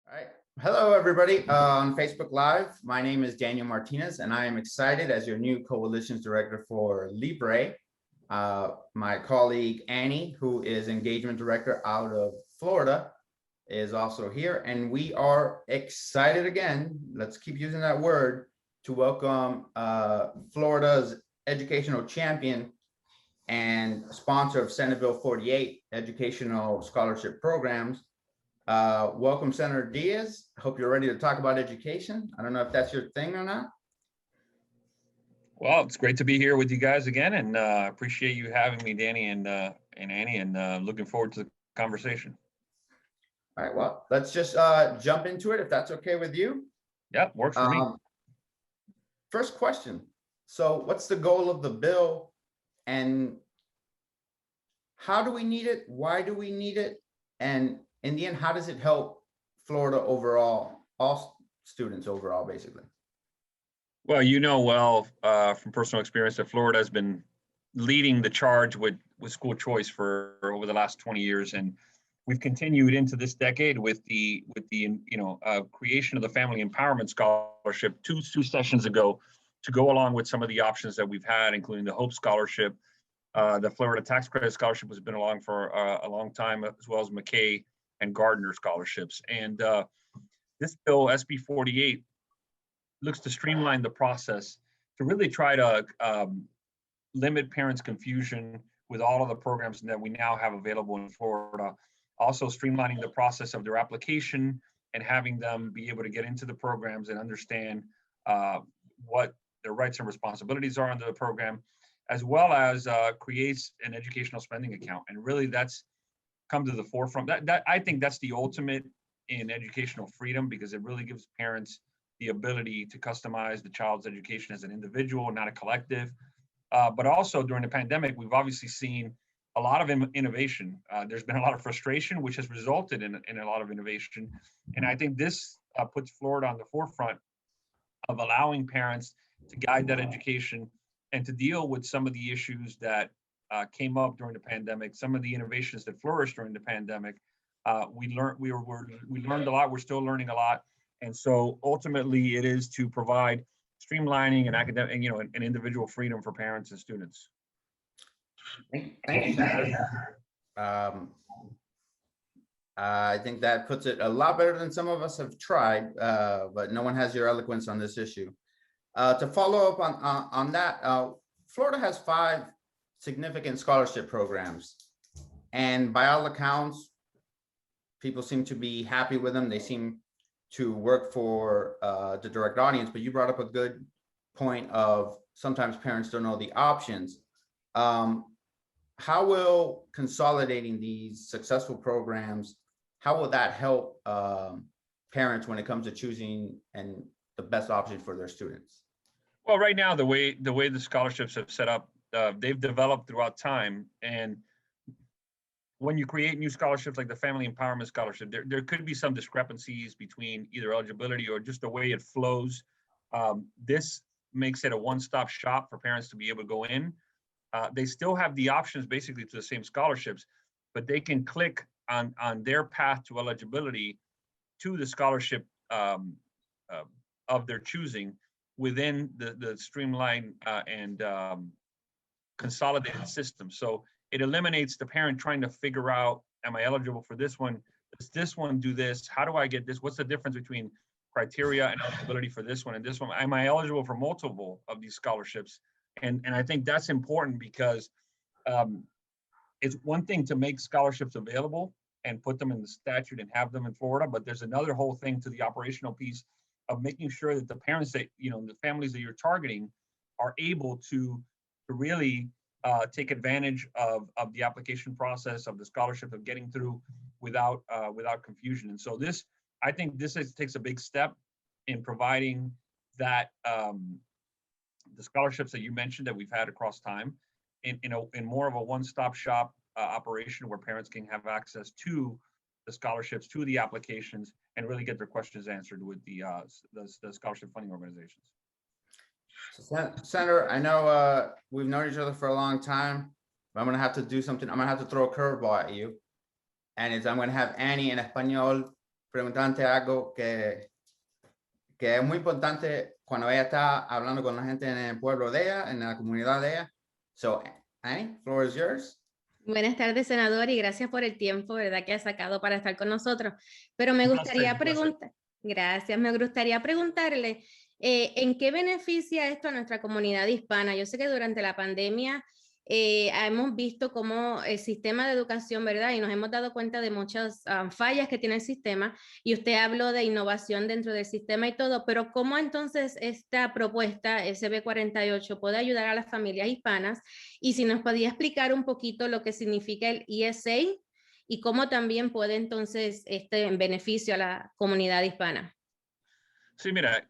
All right. Hello, everybody on Facebook Live. My name is Daniel Martinez, and I am excited as your new coalitions director for Libre. My colleague Annie, who is engagement director out of Florida, is also here, and we are excited again. Let's keep using that word to welcome Florida's educational champion and sponsor of Senate Bill 48 educational scholarship programs. Welcome, Senator Diaz. I hope you're ready to talk about education. I don't know if that's your thing or not. Well, it's great to be here with you guys again, and appreciate you having me, Danny and Annie, and looking forward to the conversation. All right, well, let's just jump into it if that's okay with you. Yep, works for me. First question. So what's the goal of the bill, and how do we need it? Why do we need it? And in the end, how does it help Florida overall, all students overall, basically? Well, you know well from personal experience that Florida has been leading the charge with school choice for over the last 20 years, and we've continued into this decade with the creation of the Family Empowerment Scholarship two sessions ago, to go along with some of the options that we've had, including the Hope Scholarship. The Florida Tax Credit Scholarship has been along for a long time, as well as McKay and Gardner scholarships. And this bill, SB 48, looks to streamline the process to really try to limit parents' confusion with all of the programs that we now have available in Florida. Also streamlining the process of their application and having them be able to get into the programs and understand what their rights and responsibilities are under the program, as well as creates an educational spending account. And really that's come to the forefront. That I think that's the ultimate in educational freedom, because it really gives parents the ability to customize the child's education as an individual, not a collective. But also during the pandemic, we've obviously seen a lot of innovation. There's been a lot of frustration, which has resulted in a lot of innovation. And I think this puts Florida on the forefront of allowing parents to guide that education and to deal with some of the issues that came up during the pandemic, some of the innovations that flourished during the pandemic. We learned a lot. We're still learning a lot, and so ultimately, it is to provide streamlining and academic, and individual freedom for parents and students. Thank you, Senator. I think that puts it a lot better than some of us have tried, but no one has your eloquence on this issue. To follow up on that, Florida has 5 significant scholarship programs, and by all accounts, people seem to be happy with them. They seem to work for the direct audience, but you brought up a good point of sometimes parents don't know the options. How will consolidating these successful programs, how will that help parents when it comes to choosing and the best option for their students? Well, right now, the way the scholarships have set up, they've developed throughout time. And when you create new scholarships like the Family Empowerment Scholarship, there could be some discrepancies between either eligibility or just the way it flows. This makes it a one-stop shop for parents to be able to go in. They still have the options basically to the same scholarships, but they can click on their path to eligibility to the scholarship of their choosing within the streamlined and consolidated system. So it eliminates the parent trying to figure out, am I eligible for this one? Does this one do this? How do I get this? What's the difference between criteria and eligibility for this one and this one? Am I eligible for multiple of these scholarships? And I think that's important, because it's one thing to make scholarships available and put them in the statute and have them in Florida, but there's another whole thing to the operational piece of making sure that the parents that, the families that you're targeting are able to really take advantage of the application process, of the scholarship, of getting through without confusion. And so I think this takes a big step in providing that the scholarships that you mentioned that we've had across time in more of a one-stop shop operation, where parents can have access to the scholarships, to the applications, and really get their questions answered with the scholarship funding organizations. Senator, I know we've known each other for a long time, but I'm going to have to do something. I'm going to have to throw a curveball at you. And I'm going to have Annie in Espanol preguntarte algo que es muy importante cuando ella está hablando con la gente en el pueblo de ella, en la comunidad de ella. So, Annie, floor is yours. Buenas tardes, senador, y gracias por el tiempo, ¿verdad?, que ha sacado para estar con nosotros. Pero me Un placer, gustaría un placer. preguntar, gracias, me gustaría preguntarle, ¿en qué beneficia esto a nuestra comunidad hispana? Yo sé que durante la pandemia hemos visto cómo el sistema de educación, ¿verdad? Y nos hemos dado cuenta de muchas fallas que tiene el sistema, y usted habló de innovación dentro del sistema y todo, pero ¿cómo entonces esta propuesta, SB 48, puede ayudar a las familias hispanas? Y si nos podía explicar un poquito lo que significa el ESA y cómo también puede entonces en beneficio a la comunidad hispana. Sí, mira,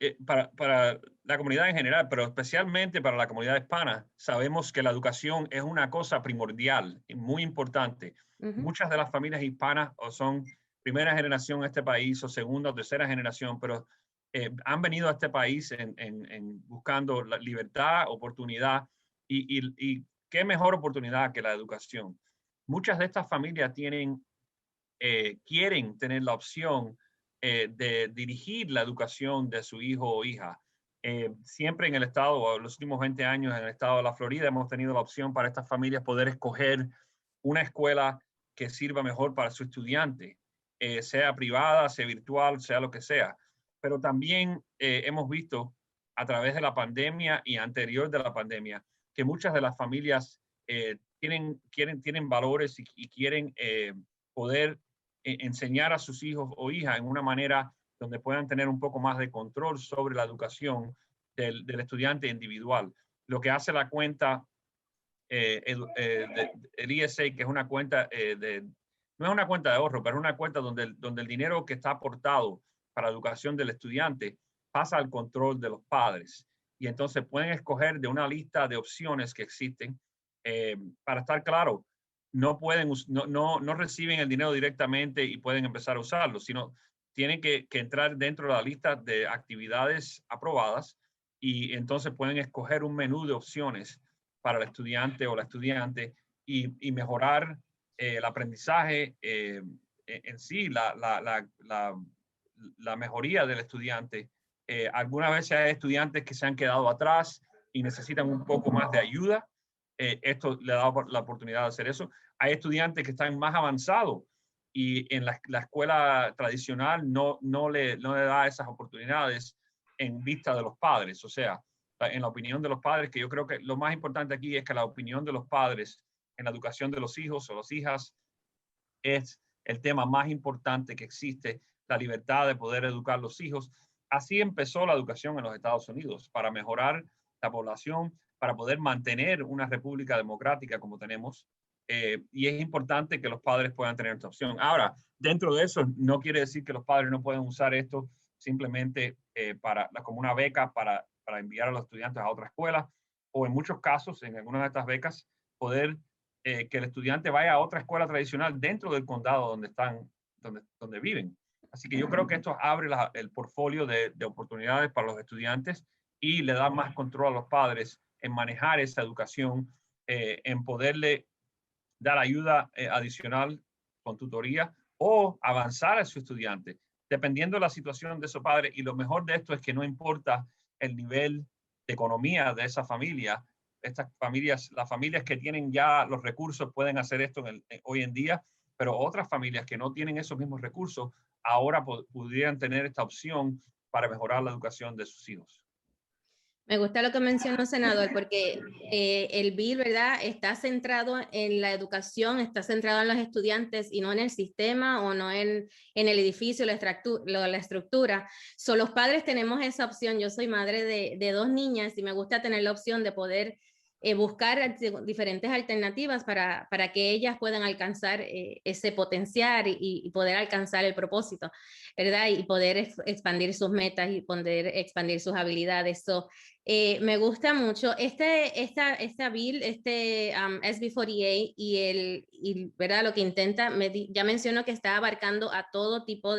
para la comunidad en general, pero especialmente para la comunidad hispana, sabemos que la educación es una cosa primordial y muy importante. Muchas de las familias hispanas o son primera generación en este país o segunda o tercera generación, pero han venido a este país buscando la libertad, oportunidad y qué mejor oportunidad que la educación. Muchas de estas familias quieren tener la opción de dirigir la educación de su hijo o hija. Siempre en el estado, los últimos 20 años en el estado de la Florida, hemos tenido la opción para estas familias poder escoger una escuela que sirva mejor para su estudiante, sea privada, sea virtual, sea lo que sea. Pero también hemos visto a través de la pandemia y anterior de la pandemia que muchas de las familias tienen valores y quieren poder enseñar a sus hijos o hijas en una manera donde puedan tener un poco más de control sobre la educación del estudiante individual. Lo que hace la cuenta, el ESA, que es una cuenta no es una cuenta de ahorro, pero es una cuenta donde el dinero que está aportado para la educación del estudiante pasa al control de los padres. Y entonces pueden escoger de una lista de opciones que existen. Para estar claro, no reciben el dinero directamente y pueden empezar a usarlo, sino tienen que entrar dentro de la lista de actividades aprobadas y entonces pueden escoger un menú de opciones para el estudiante o la estudiante y mejorar el aprendizaje en sí, la mejoría del estudiante. Algunas veces hay estudiantes que se han quedado atrás y necesitan un poco más de ayuda. Esto le da la oportunidad de hacer eso. Hay estudiantes que están más avanzados y en la escuela tradicional no le da esas oportunidades en vista de los padres. O sea, en la opinión de los padres, que yo creo que lo más importante aquí es que la opinión de los padres en la educación de los hijos o las hijas es el tema más importante que existe, la libertad de poder educar a los hijos. Así empezó la educación en los Estados Unidos, para mejorar la población, para poder mantener una república democrática como tenemos. Y es importante que los padres puedan tener esta opción. Ahora, dentro de eso, no quiere decir que los padres no pueden usar esto simplemente como una beca para enviar a los estudiantes a otra escuela, o en muchos casos, en algunas de estas becas, poder que el estudiante vaya a otra escuela tradicional dentro del condado donde viven. Así que yo creo que esto abre el portfolio de oportunidades para los estudiantes y le da más control a los padres en manejar esa educación, en poderle dar ayuda adicional con tutoría o avanzar a su estudiante, dependiendo de la situación de su padre. Y lo mejor de esto es que no importa el nivel de economía de esa familia, estas familias, las familias que tienen ya los recursos pueden hacer esto hoy en día, pero otras familias que no tienen esos mismos recursos ahora pudieran tener esta opción para mejorar la educación de sus hijos. Me gusta lo que mencionó, senador, porque el bill, ¿verdad?, está centrado en la educación, está centrado en los estudiantes y no en el sistema o no en el edificio, la estructura. Los padres tenemos esa opción. Yo soy madre de dos niñas y me gusta tener la opción de poder buscar diferentes alternativas para que ellas puedan alcanzar ese potencial y poder alcanzar el propósito, ¿verdad? Y poder expandir sus metas y poder expandir sus habilidades. Me gusta mucho esta bill, SB 48 y ¿verdad? Lo que intenta, ya mencionó que está abarcando a todo tipo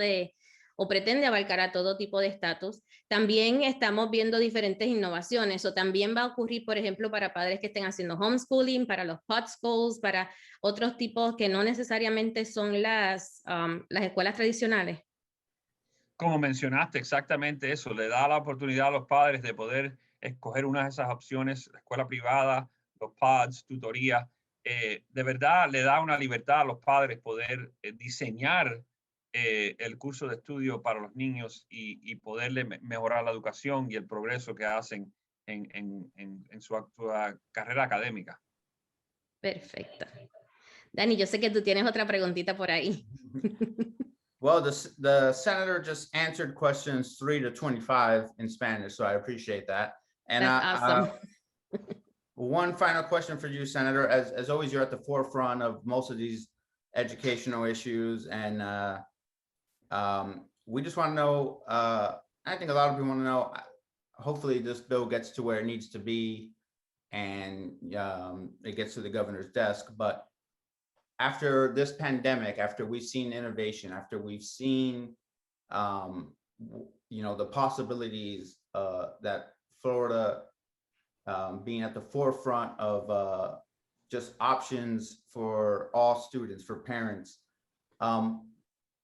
o pretende abarcar a todo tipo de estatus. También estamos viendo diferentes innovaciones, o también va a ocurrir, por ejemplo, para padres que estén haciendo homeschooling, para los pod schools, para otros tipos que no necesariamente son las escuelas tradicionales. como mencionaste, exactamente eso, le da la oportunidad a los padres de poder escoger una de esas opciones, la escuela privada, los pods, tutoría. De verdad le da una libertad a los padres poder diseñar el curso de estudio para los niños y poderle mejorar la educación y el progreso que hacen en su carrera académica. Perfecto. Dani, yo sé que tú tienes otra preguntita por ahí. Well, the senator just answered questions 3 to 25 in Spanish, so I appreciate that. And That's awesome. one final question for you, Senator. As always, you're at the forefront of most of these educational issues, and we just want to know. I think a lot of people want to know. Hopefully, this bill gets to where it needs to be, and it gets to the governor's desk. But after this pandemic, after we've seen innovation, after we've seen, the possibilities that Florida being at the forefront of just options for all students, for parents,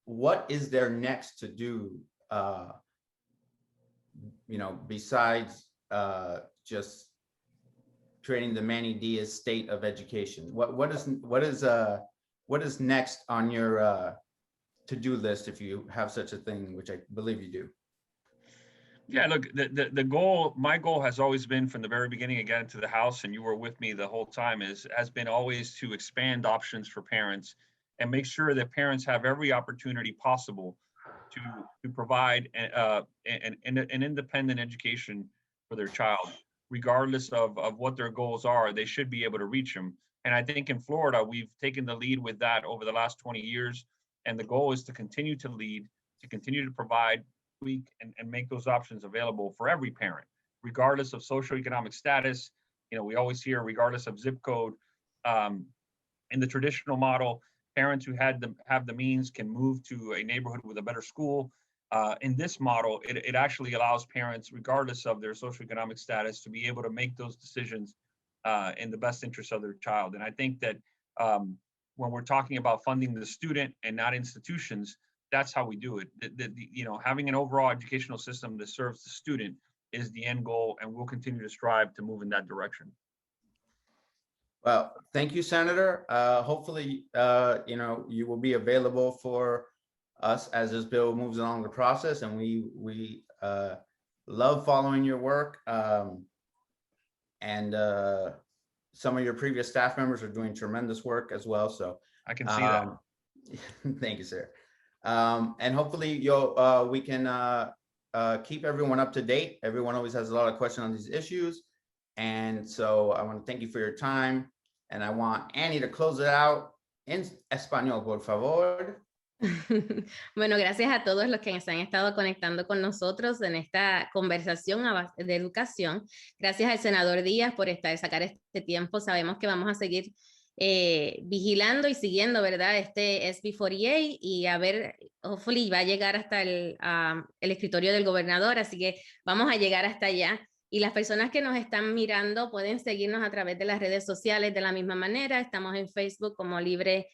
what is there next to do, besides just creating the Manny Diaz state of education? What is next on your to-do list, if you have such a thing, which I believe you do? Yeah, look, the goal, my goal has always been from the very beginning, again, to the House, and you were with me the whole time, has been always to expand options for parents and make sure that parents have every opportunity possible to provide an independent education for their child. Regardless of what their goals are, they should be able to reach them. And I think in Florida, we've taken the lead with that over the last 20 years. And the goal is to continue to lead, to continue to provide, tweak, and make those options available for every parent, regardless of socioeconomic status. We always hear regardless of zip code. In the traditional model, parents who have the means can move to a neighborhood with a better school. In this model, it actually allows parents, regardless of their socioeconomic status, to be able to make those decisions in the best interest of their child. And I think that when we're talking about funding the student and not institutions, that's how we do it. Having an overall educational system that serves the student is the end goal, and we'll continue to strive to move in that direction. Well, thank you, Senator. Hopefully, you will be available for us as this bill moves along the process, and we love following your work. And some of your previous staff members are doing tremendous work as well. So I can see that. Thank you, sir. And hopefully we can keep everyone up to date. Everyone always has a lot of questions on these issues. And so I want to thank you for your time. And I want Annie to close it out en español, por favor. Bueno, gracias a todos los que se han estado conectando con nosotros en esta conversación de educación. Gracias al senador Díaz por sacar este tiempo. Sabemos que vamos a seguir vigilando y siguiendo, ¿verdad? Este SB 48 y a ver, hopefully va a llegar hasta el escritorio del gobernador, así que vamos a llegar hasta allá. Y las personas que nos están mirando pueden seguirnos a través de las redes sociales de la misma manera. Estamos en Facebook como Libre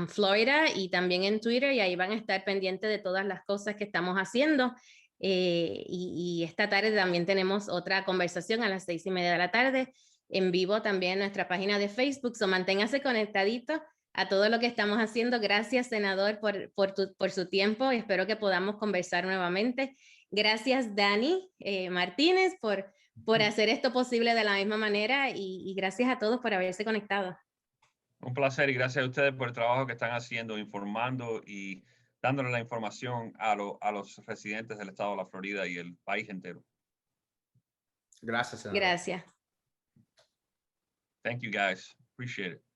Florida y también en Twitter, y ahí van a estar pendientes de todas las cosas que estamos haciendo. Y esta tarde también tenemos otra conversación a las 6:30 de la tarde en vivo también en nuestra página de Facebook. So manténgase conectadito a todo lo que estamos haciendo. Gracias, senador, por su tiempo, y espero que podamos conversar nuevamente. Gracias, Dani Martínez, por hacer esto posible de la misma manera, y gracias a todos por haberse conectado. Un placer, y gracias a ustedes por el trabajo que están haciendo, informando y dándole la información a los residentes del estado de la Florida y el país entero. Gracias, senador. Gracias. Thank you, guys. Appreciate it.